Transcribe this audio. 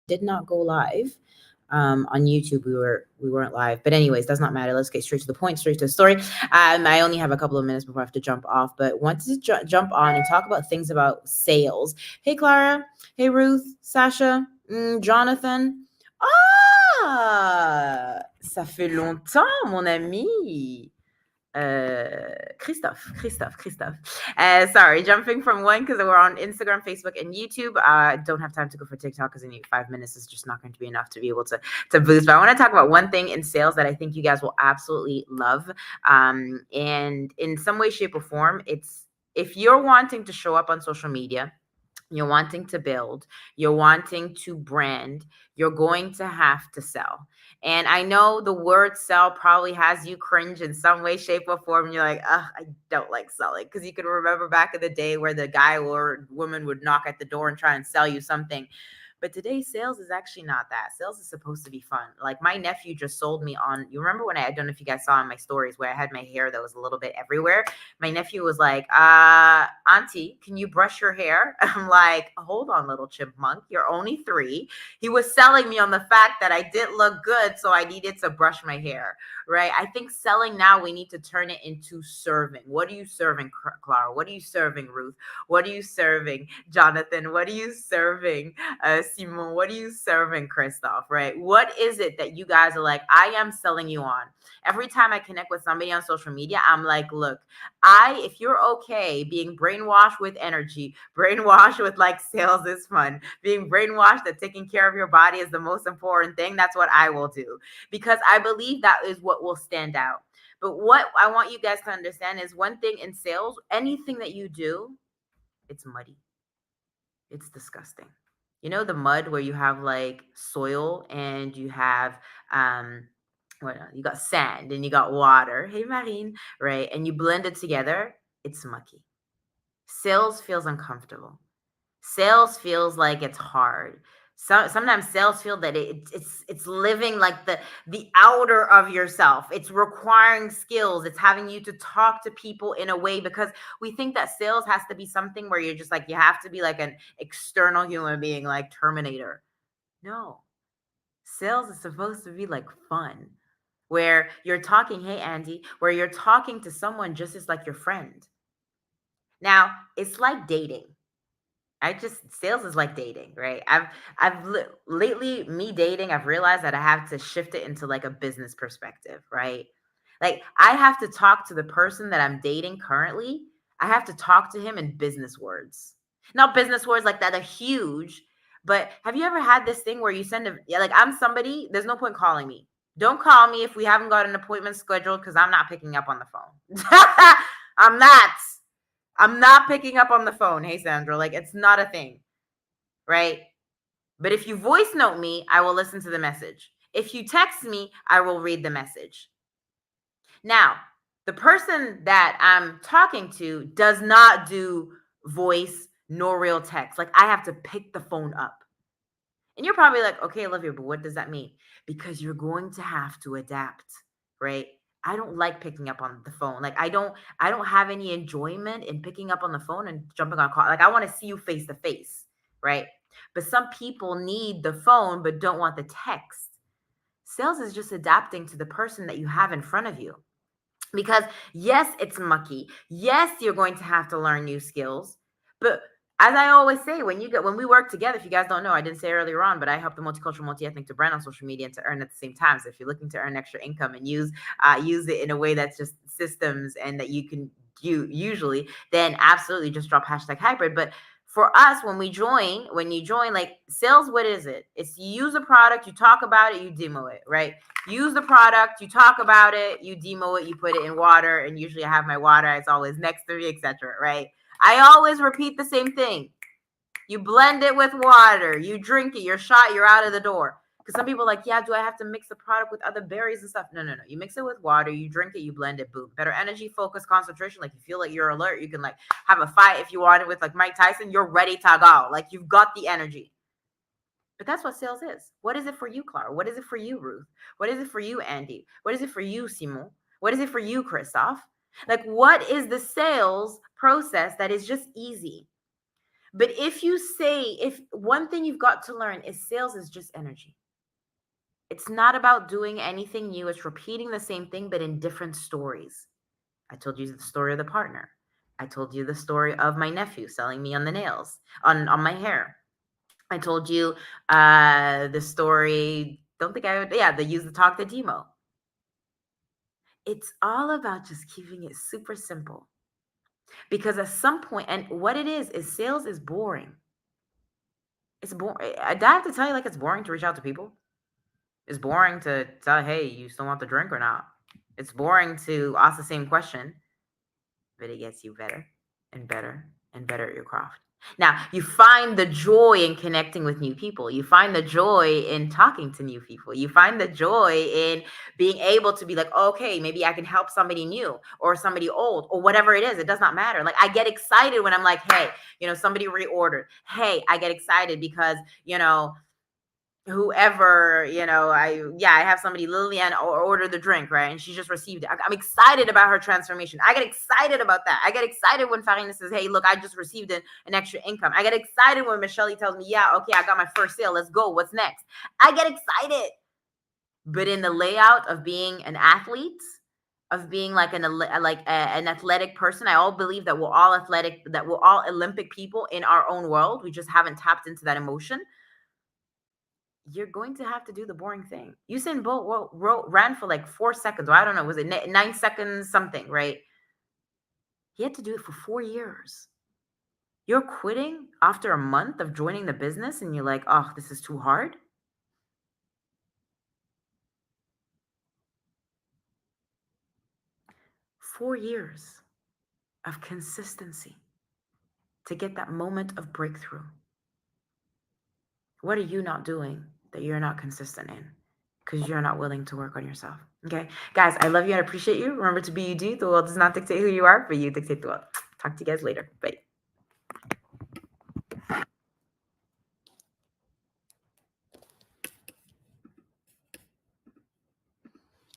did not go live. On YouTube, we weren't live, but anyways, does not matter. Let's get straight to the point, straight to the story. I only have a couple of minutes before I have to jump off, but wanted to jump on and talk about things about sales. Hey, Clara. Hey, Ruth, Sasha, Jonathan. Ah, ça fait longtemps, mon ami. Christophe. Sorry, jumping from one because we're on Instagram, Facebook, and YouTube. Don't have time to go for TikTok because I need 5 minutes is just not going to be enough to be able to boost. But I want to talk about one thing in sales that I think you guys will absolutely love. And in some way, shape, or form, it's if you're wanting to show up on social media, you're wanting to build, you're wanting to brand, you're going to have to sell. And I know the word sell probably has you cringe in some way, shape, or form. You're like, ugh, I don't like selling. Because you can remember back in the day where the guy or woman would knock at the door and try and sell you something. But today's sales is actually not that. Sales is supposed to be fun. Like my nephew just sold me on, you remember when I don't know if you guys saw in my stories where I had my hair that was a little bit everywhere. My nephew was like, Auntie, can you brush your hair? I'm like, hold on, little chipmunk. You're only 3. He was selling me on the fact that I didn't look good, so I needed to brush my hair, right? I think selling now, we need to turn it into serving. What are you serving, Clara? What are you serving, Ruth? What are you serving, Jonathan? What are you serving, Simon? What are you serving, Christoph, right? What is it that you guys are like, I am selling you on? Every time I connect with somebody on social media, I'm like, look, if you're okay being brainwashed with energy, brainwashed with like sales is fun, being brainwashed that taking care of your body is the most important thing, that's what I will do because I believe that is what will stand out. But what I want you guys to understand is one thing in sales, anything that you do, it's muddy. It's disgusting. You know the mud where you have like soil and you have you got sand and you got water. Hey Marine, right? And you blend it together, it's mucky. Sales feels uncomfortable. Sales feels like it's hard. Sometimes sales feel that it's living like the outer of yourself. It's requiring skills. It's having you to talk to people in a way because we think that sales has to be something where you're just like you have to be like an external human being like Terminator. No. Sales is supposed to be like fun where you're talking, hey Andy, where you're talking to someone just as like your friend. Now, it's like dating. Sales is like dating, right? Lately me dating, I've realized that I have to shift it into like a business perspective, right? Like I have to talk to the person that I'm dating currently. I have to talk to him in business words. Not business words like that are huge, but have you ever had this thing where you send like I'm somebody, there's no point calling me. Don't call me if we haven't got an appointment scheduled because I'm not picking up on the phone. I'm not. I'm not picking up on the phone. Hey, Sandra, like it's not a thing, right? But if you voice note me, I will listen to the message. If you text me, I will read the message. Now, the person that I'm talking to does not do voice nor real text. Like I have to pick the phone up. And you're probably like, okay, Olivia, but what does that mean? Because you're going to have to adapt, right? I don't like picking up on the phone. Like I don't have any enjoyment in picking up on the phone and jumping on a call. Like I want to see you face to face, right? But some people need the phone but don't want the text. Sales is just adapting to the person that you have in front of you. Because yes, it's mucky. Yes, you're going to have to learn new skills. But as I always say, when we work together, if you guys don't know, I didn't say earlier on, but I help the multicultural, multi-ethnic to brand on social media and to earn at the same time. So if you're looking to earn extra income and use it in a way that's just systems and that you can usually, then absolutely just drop hashtag hybrid. But for us, when you join, like sales, what is it? It's you use a product, you talk about it, you demo it, right? Use the product, you talk about it, you demo it, you put it in water, and usually I have my water, it's always next to me, etc. Right? I always repeat the same thing. You blend it with water, you drink it, you're shot, you're out of the door. Because some people are like, yeah, do I have to mix the product with other berries and stuff? No. You mix it with water, you drink it, you blend it, boom. Better energy, focus, concentration. Like you feel like you're alert, you can like have a fight if you want it with like Mike Tyson, you're ready to go. Like you've got the energy. But that's what sales is. What is it for you, Clara? What is it for you, Ruth? What is it for you, Andy? What is it for you, Simon? What is it for you, Christoph? Like, what is the sales process that is just easy? But if one thing you've got to learn is sales is just energy. It's not about doing anything new. It's repeating the same thing, but in different stories. I told you the story of the partner. I told you the story of my nephew selling me on the nails, on my hair. I told you the story. Don't think I would. Yeah, the use the talk the demo. It's all about just keeping it super simple. Because at some point, and what it is sales is boring. It's boring. I have to tell you, like, it's boring to reach out to people. It's boring to tell, hey, you still want the drink or not? It's boring to ask the same question, but it gets you better and better and better at your craft. Now, you find the joy in connecting with new people. You find the joy in talking to new people. You find the joy in being able to be like, okay, maybe I can help somebody new or somebody old or whatever it is. It does not matter. Like, I get excited when I'm like, hey, somebody reordered. Hey, I get excited because, whoever, I have somebody, Lillian, order the drink, right? And she just received it. I'm excited about her transformation. I get excited about that. I get excited when Farina says, hey, look, I just received an extra income. I get excited when Michelle tells me, yeah, okay, I got my first sale. Let's go. What's next? I get excited. But in the layout of being an athlete, of being like an athletic person, I all believe that we're all athletic, that we're all Olympic people in our own world. We just haven't tapped into that emotion. You're going to have to do the boring thing. Usain Bolt ran for like 4 seconds. Or I don't know. Was it 9 seconds something, right? He had to do it for 4 years. You're quitting after a month of joining the business and you're like, oh, this is too hard. Four years of consistency to get that moment of breakthrough. What are you not doing that you're not consistent in? Because you're not willing to work on yourself. Okay, guys, I love you and I appreciate you. Remember to be you do. The world does not dictate who you are, but you dictate the world. Talk to you guys later. Bye.